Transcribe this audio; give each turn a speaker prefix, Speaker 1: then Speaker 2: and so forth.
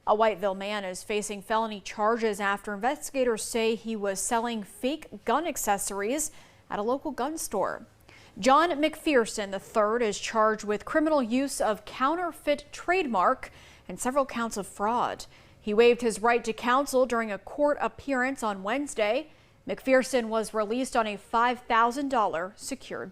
Speaker 1: A Whiteville man is facing felony charges after investigators say he was selling fake gun accessories at a local gun store. John McPherson III is charged with criminal use of counterfeit trademark and several counts of fraud. He waived his right to counsel during a court appearance on Wednesday. McPherson was released on a $5,000 secured